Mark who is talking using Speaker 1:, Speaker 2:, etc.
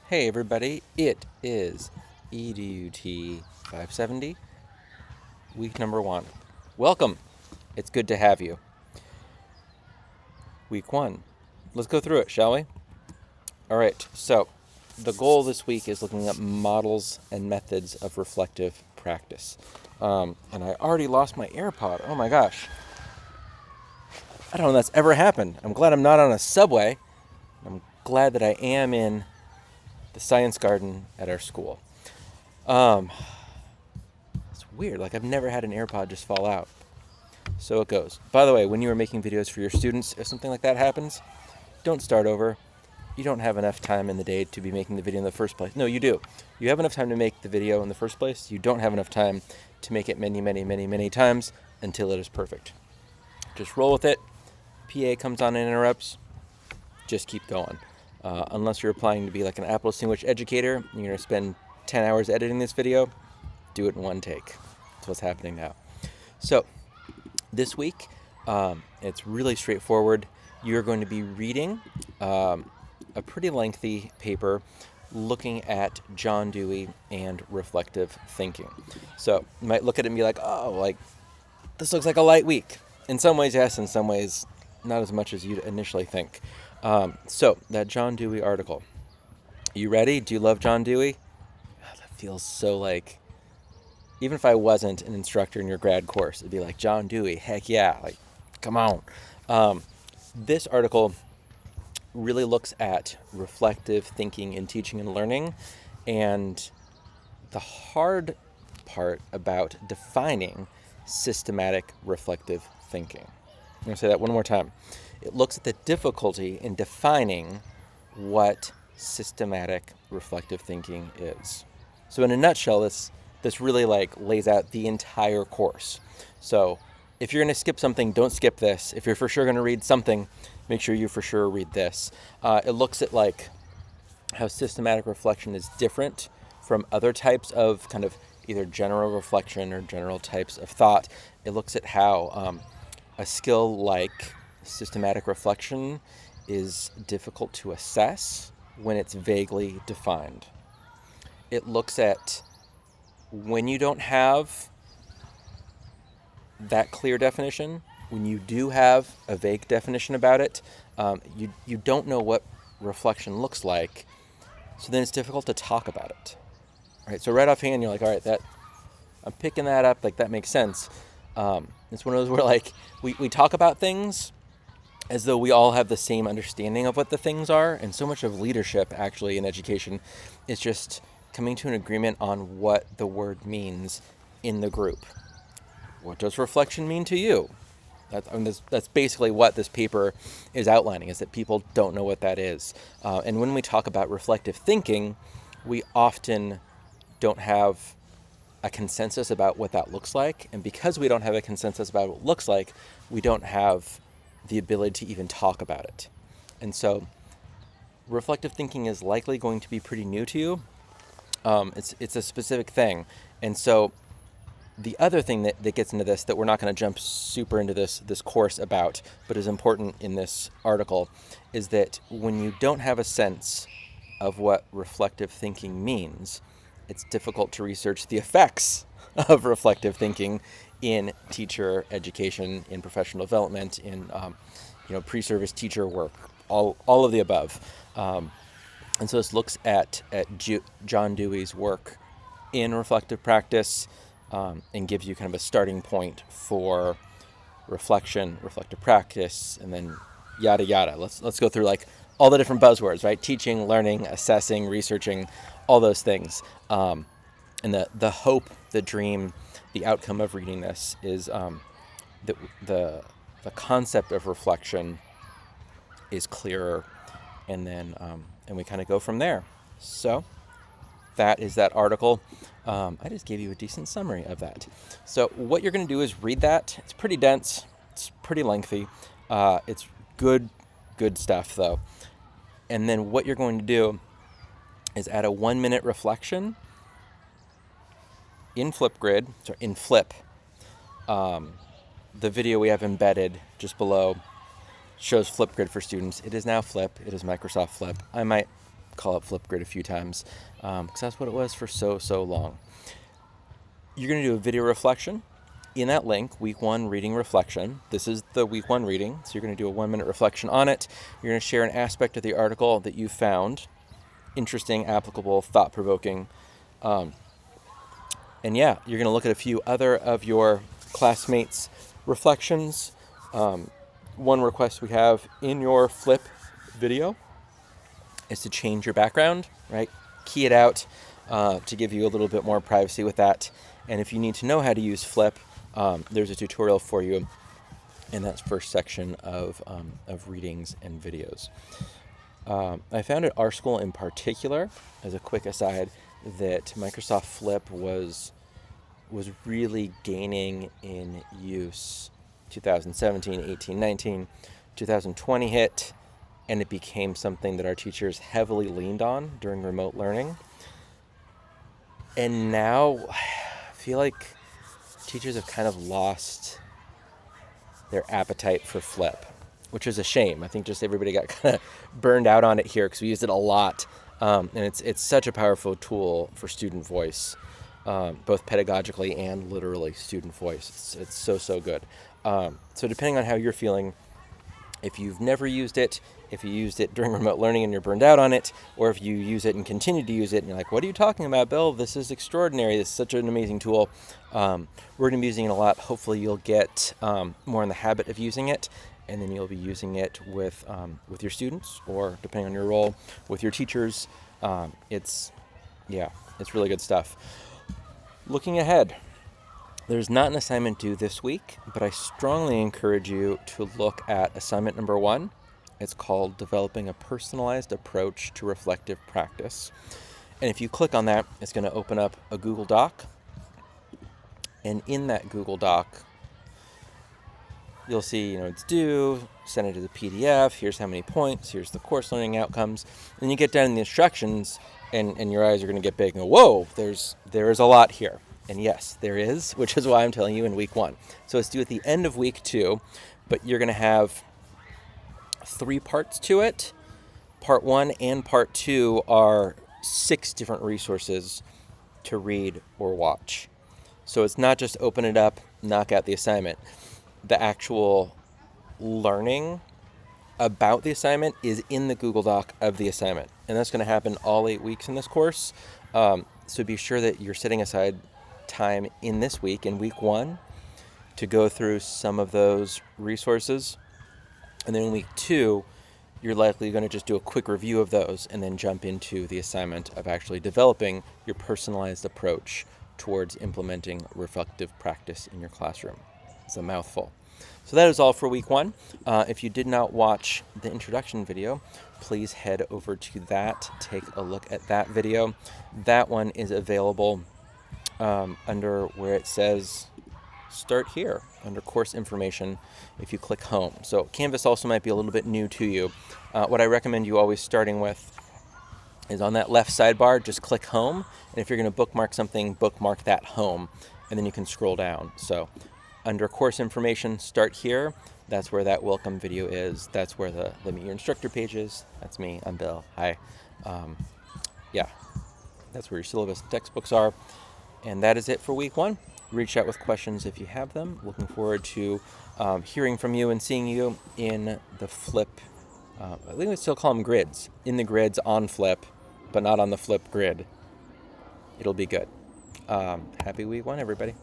Speaker 1: Hey everybody, it is EDUT 570, week number 1. Welcome. It's good to have you. Week 1. Let's go through it, shall we? All right, so the goal this week is looking at models and methods of reflective practice. And I already lost my AirPod. Oh my gosh. I don't know if that's ever happened. I'm glad I'm not on a subway. I'm glad that I am in the science garden at our school. It's weird. Like, I've never had an AirPod just fall out. So it goes. By the way, when you are making videos for your students, if something like that happens, don't start over. You don't have enough time in the day to be making the video in the first place. No, you do. You have enough time to make the video in the first place. You don't have enough time to make it many times until it is perfect. Just roll with it. PA comes on and interrupts. Just keep going. Unless you're applying to be like an apple sandwich educator, you're going to spend 10 hours editing this video, do it in one take. That's what's happening now. So this week, it's really straightforward. You're going to be reading a pretty lengthy paper looking at John Dewey and reflective thinking. So you might look at it and be like, oh, like, this looks like a light week. In some ways, yes. In some ways, not as much as you'd initially think. So that John Dewey article. You ready? Do you love John Dewey? Oh, that feels so like, even if I wasn't an instructor in your grad course, it'd be like, John Dewey, heck yeah, like, come on. This article really looks at reflective thinking in teaching and learning, and the hard part about defining systematic reflective thinking. I'm going to say that one more time. It looks at the difficulty in defining what systematic reflective thinking is. So in a nutshell, this really like lays out the entire course. So if you're going to skip something, don't skip this. If you're for sure going to read something, make sure you for sure read this. It looks at like how systematic reflection is different from other types of kind of either general reflection or general types of thought. It looks at how a skill like systematic reflection is difficult to assess when it's vaguely defined. It looks at when you don't have that clear definition, when you do have a vague definition about it, you don't know what reflection looks like, so then it's difficult to talk about it. Right? So right offhand, you're like, all right, that I'm picking that up, like that makes sense. It's one of those where like we talk about things as though we all have the same understanding of what the things are, and so much of leadership actually in education is just coming to an agreement on what the word means in the group. What does reflection mean to you? That's basically what this paper is outlining, is that people don't know what that is. And when we talk about reflective thinking, we often don't have a consensus about what that looks like. And because we don't have a consensus about what it looks like, we don't have the ability to even talk about it. And so reflective thinking is likely going to be pretty new to you. It's a specific thing. And so the other thing that gets into this, that we're not going to jump super into this course about, but is important in this article, is that when you don't have a sense of what reflective thinking means, it's difficult to research the effects of reflective thinking in teacher education, in professional development, in pre-service teacher work, all of the above. And so this looks at John Dewey's work in reflective practice, and gives you kind of a starting point for reflection, reflective practice, and then yada yada. Let's go through like all the different buzzwords, right? Teaching, learning, assessing, researching, all those things. And the hope, the dream, the outcome of reading this is that the concept of reflection is clearer, and then and we kind of go from there. So that is that article. I just gave you a decent summary of that. So what you're going to do is read that. It's pretty dense. It's pretty lengthy. It's good stuff, though. And then what you're going to do is add a 1-minute reflection in Flipgrid, in Flip. The video we have embedded just below shows Flipgrid for students. It is now Flip. It is Microsoft Flip. I might call it Flipgrid a few times, because that's what it was for so long. You're going to do a video reflection. In that link, week 1 reading reflection. This is the week 1 reading, so you're going to do a 1-minute reflection on it. You're going to share an aspect of the article that you found interesting, applicable, thought-provoking. And yeah, you're going to look at a few other of your classmates' reflections. One request we have in your Flip video is to change your background, right? Key it out to give you a little bit more privacy with that. And if you need to know how to use Flip, there's a tutorial for you in that first section of readings and videos. I found at our school in particular, as a quick aside, that Microsoft Flip was really gaining in use 2017, 18, 19, 2020 hit, and it became something that our teachers heavily leaned on during remote learning. And now I feel like teachers have kind of lost their appetite for Flip, which is a shame. I think just everybody got kind of burned out on it here because we used it a lot. And it's such a powerful tool for student voice, both pedagogically and literally student voice. It's so good. So depending on how you're feeling, if you've never used it, if you used it during remote learning and you're burned out on it, or if you use it and continue to use it and you're like, what are you talking about, Bill? This is extraordinary. This is such an amazing tool. We're going to be using it a lot. Hopefully you'll get more in the habit of using it, and then you'll be using it with your students, or depending on your role, with your teachers. It's really good stuff. Looking ahead, there's not an assignment due this week, but I strongly encourage you to look at assignment number 1. It's called Developing a Personalized Approach to Reflective Practice. And if you click on that, it's going to open up a Google Doc. And in that Google Doc, you'll see, it's due, send it to the PDF, here's how many points, here's the course learning outcomes. And you get down in the instructions, and your eyes are going to get big and go, whoa, there is a lot here. And yes, there is, which is why I'm telling you in week 1. So it's due at the end of week 2, but you're going to have 3 parts to it. Part 1 and part 2 are 6 different resources to read or watch. So it's not just open it up, knock out the assignment. The actual learning about the assignment is in the Google Doc of the assignment. And that's going to happen all 8 weeks in this course. So be sure that you're setting aside time in this week, in week 1, to go through some of those resources. And then in week 2, you're likely going to just do a quick review of those and then jump into the assignment of actually developing your personalized approach towards implementing reflective practice in your classroom. It's a mouthful. So that is all for week 1. If you did not watch the introduction video, please head over to that. Take a look at that video. That one is available under where it says Start Here, under Course Information, if you click Home. So Canvas also might be a little bit new to you. What I recommend you always starting with is on that left sidebar, just click Home. And if you're going to bookmark something, bookmark that Home, and then you can scroll down. So under Course Information, Start Here. That's where that welcome video is. That's where the Meet Your Instructor page is. That's me. I'm Bill. Hi. That's where your syllabus and textbooks are. And that is it for week 1. Reach out with questions if you have them. Looking forward to hearing from you and seeing you in the Flip. I think we still call them grids. In the grids on Flip, but not on the Flip grid. It'll be good. Happy week 1, everybody.